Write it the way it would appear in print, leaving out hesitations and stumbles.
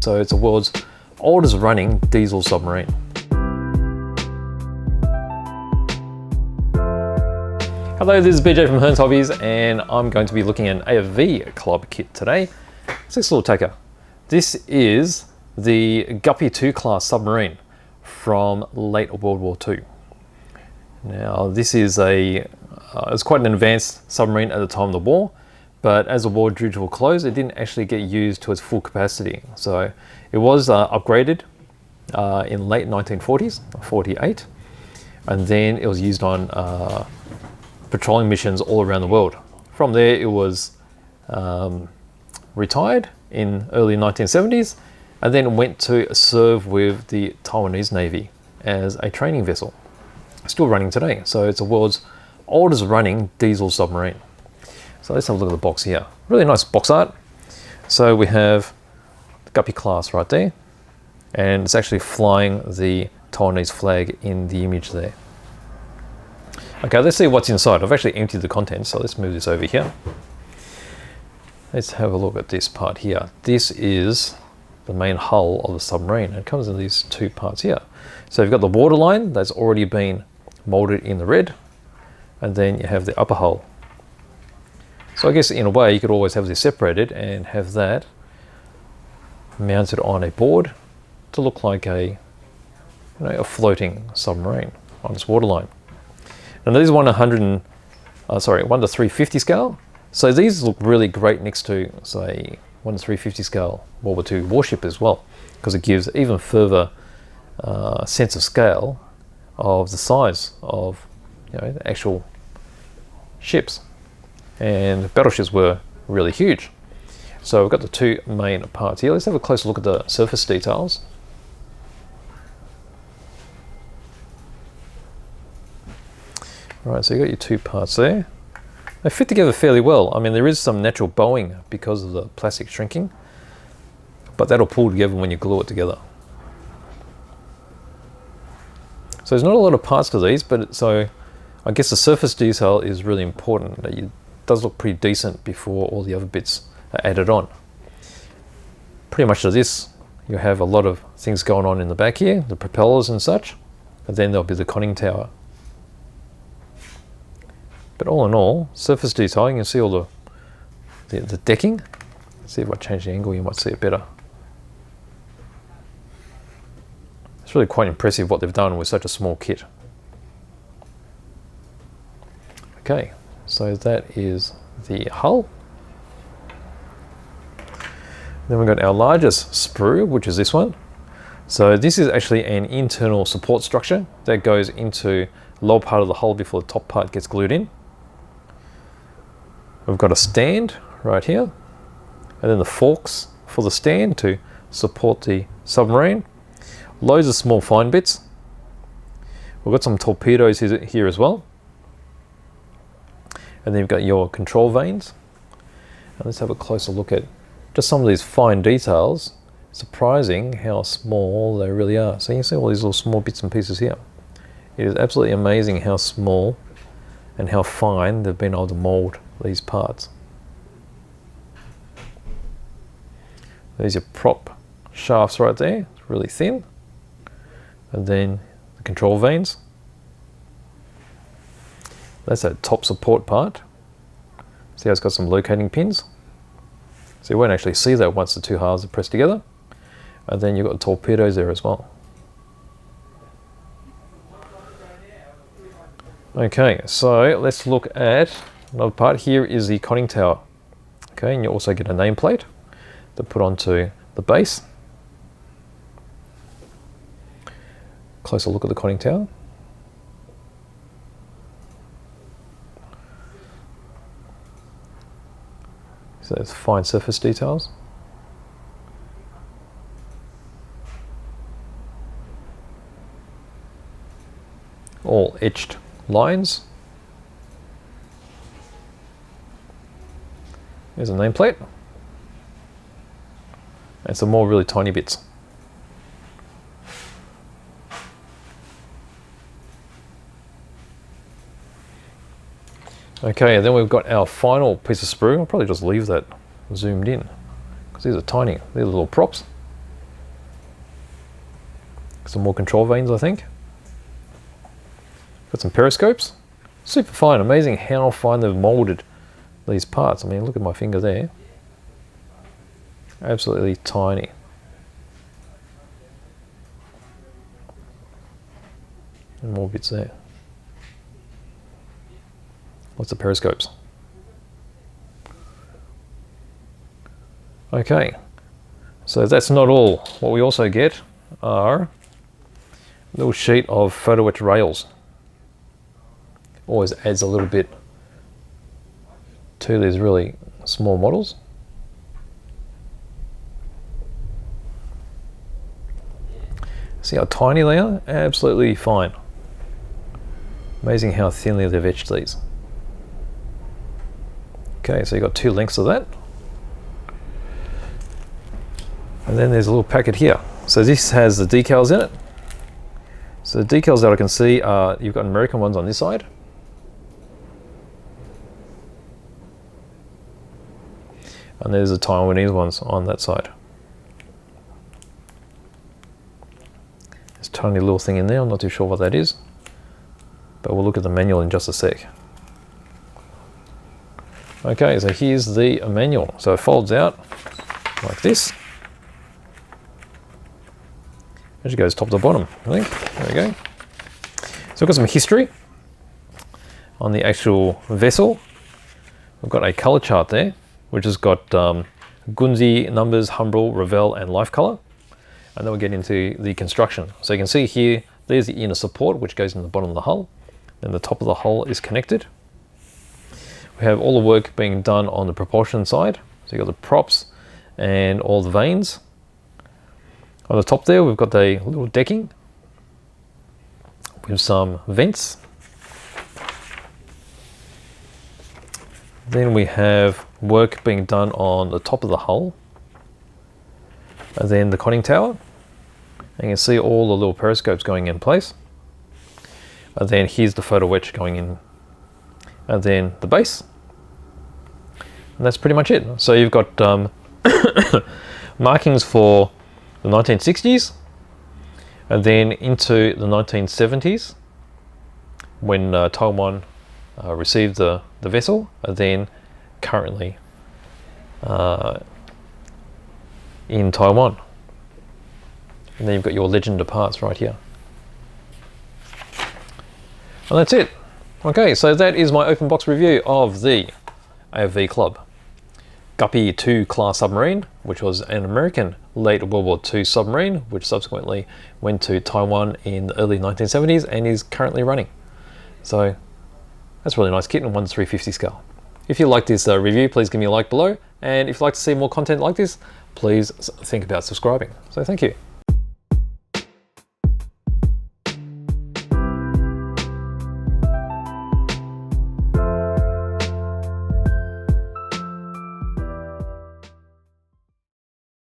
So it's the world's oldest running diesel submarine. Hello, this is BJ from Hearns Hobbies, and I'm going to be looking at an AFV Club kit today. It's this little taker. This is the Guppy II class submarine from late World War II. Now, this is it's quite an advanced submarine at the time of the war, but as the war drew to a close, it didn't actually get used to its full capacity. So it was upgraded in late 1940s, 48, and then it was used on patrolling missions all around the world. From there, it was retired in early 1970s, and then went to serve with the Taiwanese Navy as a training vessel. Still running today, so it's the world's oldest running diesel submarine. So let's have a look at the box here. Really nice box art. So we have the Guppy class right there, and it's actually flying the Taiwanese flag in the image there. Okay, let's see what's inside. I've actually emptied the contents, so let's move this over here. Let's have a look at this part here. This is the main hull of the submarine. It comes in these two parts here. So you've got the waterline that's already been molded in the red, and then you have the upper hull. So I guess in a way you could always have this separated and have that mounted on a board to look like a floating submarine on its waterline. And these are 1 to 350 scale. So these look really great next to, say, 1 to 350 scale World War II warship as well, because it gives even further sense of scale of the size of the actual ships. And battleships were really huge. So we've got the two main parts here. Let's have a closer look at the surface details. Right, so you've got your two parts there. They fit together fairly well. I mean, there is some natural bowing because of the plastic shrinking, but that'll pull together when you glue it together. So there's not a lot of parts to these, but so I guess the surface detail is really important. It does look pretty decent before all the other bits are added on. Pretty much to this, you have a lot of things going on in the back here, the propellers and such, and then there'll be the conning tower. But all in all, surface detail, you can see all the decking. Let's see if I change the angle, you might see it better. It's really quite impressive what they've done with such a small kit. Okay, so that is the hull. Then we've got our largest sprue, which is this one. So this is actually an internal support structure that goes into the lower part of the hull before the top part gets glued in. We've got a stand right here, and then the forks for the stand to support the submarine. Loads of small fine bits. We've got some torpedoes here as well. And then you've got your control vanes. And let's have a closer look at just some of these fine details. Surprising how small they really are. So you can see all these little small bits and pieces here. It is absolutely amazing how small and how fine they've been able to mold these parts. There's your prop shafts right there, it's really thin. And then the control vanes. That's that top support part. See how it's got some locating pins? So you won't actually see that once the two halves are pressed together. And then you've got the torpedoes there as well. Okay, so let's look at another part. Here is the conning tower. Okay, and you also get a nameplate to put onto the base. Closer look at the conning tower. So there's fine surface details. All etched lines. There's a nameplate. And some more really tiny bits. Okay, and then we've got our final piece of sprue. I'll probably just leave that zoomed in because these are tiny. These are little props. Some more control vanes, I think. Got some periscopes. Super fine. Amazing how fine they've molded these parts. I mean, look at my finger there. Absolutely tiny. And more bits there. Lots of periscopes. Okay, so that's not all. What we also get are a little sheet of photo etch rails. Always adds a little bit to these really small models. See how tiny they are? Absolutely fine. Amazing how thinly they've etched these. Okay, so you've got 2 lengths of that. And then there's a little packet here. So this has the decals in it. So the decals that I can see are, you've got American ones on this side. And there's the Taiwanese ones on that side. There's a tiny little thing in there, I'm not too sure what that is. But we'll look at the manual in just a sec. Okay, so here's the manual. So it folds out like this. Actually goes top to bottom, I think. There we go. So we've got some history on the actual vessel. We've got a color chart there, which has got Gunzi, numbers, Humbrol, Revell, and life color. And then we'll get into the construction. So you can see here, there's the inner support, which goes in the bottom of the hull. Then the top of the hull is connected. We have all the work being done on the propulsion side. So you've got the props and all the vanes. On the top there, we've got the little decking with some vents. Then we have work being done on the top of the hull. And then the conning tower. And you can see all the little periscopes going in place. And then here's the photo etch going in. And then the base. And that's pretty much it. So you've got markings for the 1960s, and then into the 1970s, when Taiwan received the vessel, and then currently in Taiwan. And then you've got your legend of parts right here. And that's it. Okay, so that is my open box review of the AFV Club Guppy II class submarine, which was an American late World War II submarine, which subsequently went to Taiwan in the early 1970s and is currently running. So that's a really nice kit in 1:350 scale. If you like this review, please give me a like below. And if you'd like to see more content like this, please think about subscribing. So thank you.